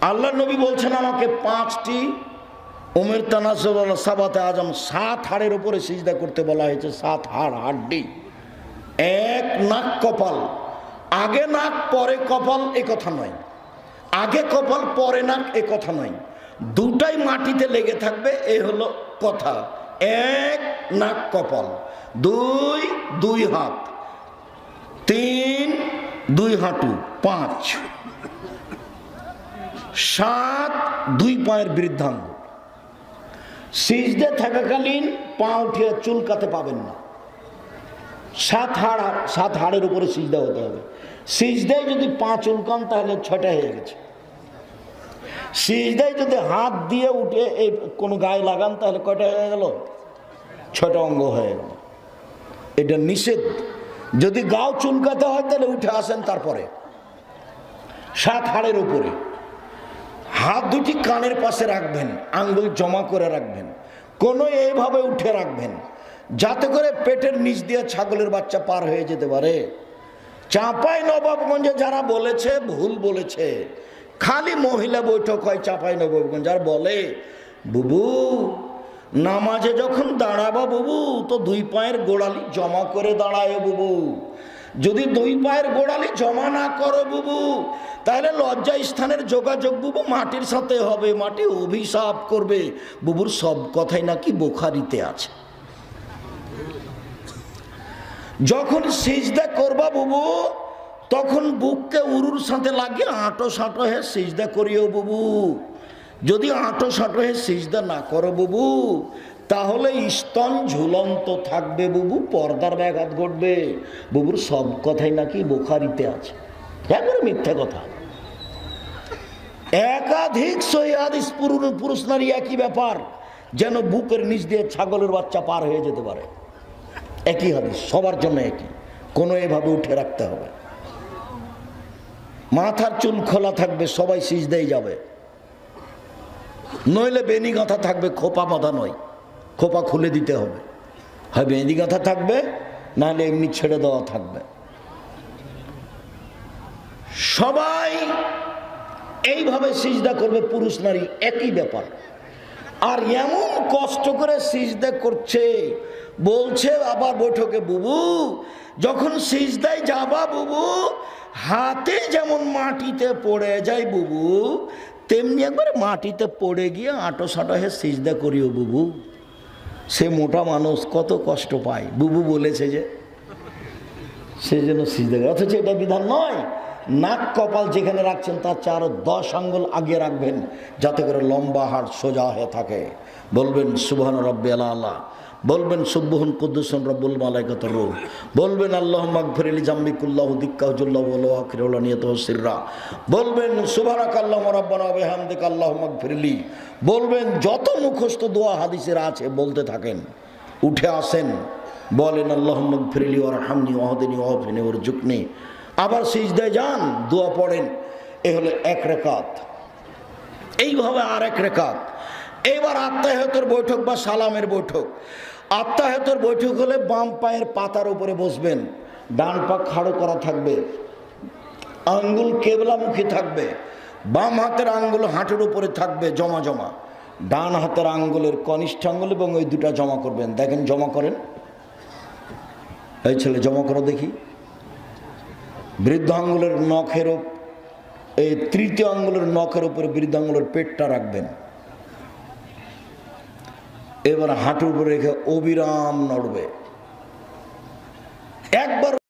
আল্লাহ নবী বলছেন আমাকে 5টি উমের তানাসুল সাবাতে আজম 7 হাড়ের উপরে সিজদা করতে বলা হয়েছে। 7 হাড়, হাড্ডি। 1 নাক কপাল। আগে নাক পরে কপাল এ কথা নয়, আগে কপাল পরে নাক এ কথা নয়, দুটাই মাটিতে লেগে থাকবে এ হলো কথা। 1 নাক কপাল, 2 2 হাত, 3 2 হাঁটু, 5 7 2 পায়ের বৃদ্ধাঙ্গ। সিজদে থাকাকালীন পা উঠিয়ে চুলকাতে পাবেন না। 7 হাড়ের উপরে সিজদা হতে হবে। সিজদায় যদি পা চুলকান তাহলে 6টা হয়ে গেছে। সিজদায় যদি হাত দিয়ে উঠে এই কোনো গায়ে লাগান তাহলে কয়টা হয়ে গেল? 6টা অঙ্গ হয়ে গেল। এটা নিষেধ। যদি গাও চুলকাতে হয় তাহলে উঠে আসেন। তারপরে 7 হাড়ের উপরে হাত দুটি কানের পাশে রাখবেন, আঙ্গুল জমা করে রাখবেন, কোনো এইভাবে উঠে রাখবেন যাতে করে পেটের নিচ দিয়ে ছাগলের বাচ্চা পার হয়ে যেতে পারে। চাঁপাই নবাবগঞ্জে যারা বলেছে ভুল বলেছে। খালি মহিলা বৈঠক হয় চাঁপাই নবাবগঞ্জ। আর বলে বুবু নামাজে যখন দাঁড়াবা বুবু তো 2 পায়ের গোড়ালি জমা করে দাঁড়ায় বুবু। যদি 2 পায়ের গোড়ালি জমা না করো বুবু তাহলে লজ্জা স্থানের যোগাযোগ বুবু মাটির সাথে হবে, মাটি অভিশাপ করবে। বুবুর সব কথাই নাকি বুখারীতে আছে। যখন সিজদা করবা বুবু তখন বুককে উরুর সাথে লাগিয়ে আঁটো সাঁটো হয়ে সিজদা করিও বুবু। যদি আঁটো সাঁটো হয়ে সিজদা না করো বুবু তাহলে স্তন ঝুলন্ত থাকবে বুবু, পর্দার ব্যাঘাত ঘটবে। বুবুর সব কথাই নাকি বুখারীতে আছে। একবারে মিথ্যা কথা। একাধিক সহিহ হাদিস পুরুষ নারী একই ব্যাপার, যেন বুকের নিচ দিয়ে ছাগলের বাচ্চা পার হয়ে যেতে পারে। একই হাদিস, সবার জন্য একই। কোনো এভাবে উঠে রাখতে হবে। মাথার চুল খোলা থাকবে, সবাই সিজদায় যাবে। নইলে বেনি গাঁথা থাকবে, খোপা বাঁধা নয়, খোপা খুলে দিতে হবে। হয় বেনি গাঁথা থাকবে নাহলে এমনি ছেড়ে দেওয়া থাকবে। সবাই এইভাবে সিজদা করবে, পুরুষ নারী একই ব্যাপার। আর এমন কষ্ট করে সিজদা করছে, বলছে আবার বৈঠকে বুবু যখন সিজদায় যাবা বুবু হাতে যেমন মাটিতে পড়ে যায় বুবু তেমনি একবার মাটিতে পড়ে গিয়ে আঁটো সাঁটো হয়ে সিজদা করিও বুবু। সে মোটা মানুষ কত কষ্ট পায়, বুবু বলেছে যে সে যেন সিজদা করে। অথচ এটা বিধান নয়। নাক কপাল যেখানে রাখছেন তার 4 ও 10 আঙ্গুল আগে রাখবেন যাতে করে লম্বা হাড় সোজা হয়ে থাকে। বলবেন সুবহান রাব্বিয়াল আলা, বলবেন সুবহুন কুদ্দুসুন রব্বুল মালাইকাতুর রূহ, বলবেন আল্লাহুম্মা গফিরলি জামবি কুল্লাহু দিক্কাহুল্লাহু ওয়া আখিরুল নিয়াতুহু সিররা, বলবেন সুবহানাকাল্লাহুম্মা রাব্বানা ওয়া বিহামদিকা আল্লাহুম্মা গফিরলি। বলবেন যত মুখস্থ দোয়া হাদিসের আছে বলতে থাকেন। উঠে আসেন, বলেন আল্লাহুম্মা গফিরলি ওয়ারহামনি ওয়াহদিনি ওয়াফিনি ওয়ারজুকনি। আবার সিজদায় যান, দোয়া পড়েন। এ হলো 1 রাকাত। এইভাবে আর 1 রাকাত। এবার আত্তাহিয়াতের বৈঠক বা সালামের বৈঠক। আত্তাহিয়াতের বৈঠক হলে বাম পায়ের পাতার উপরে বসবেন, ডান পা খাড়ো করা থাকবে, আঙ্গুল কেবলামুখী থাকবে, বাম হাতের আঙ্গুল হাঁটুর উপরে থাকবে জমা জমা, ডান হাতের আঙ্গুলের কনিষ্ঠ আঙ্গুল এবং ওই 2টা জমা করবেন। দেখেন জমা করেন, এই ছেলে জমা করো দেখি। বৃদ্ধ আঙ্গুলের নখের এই 3য় আঙ্গুলের নখের উপরে বৃদ্ধ আঙ্গুলের পেটটা রাখবেন। এবার হাঁটুর উপরে রেখে অবিরাম নড়বে। একবার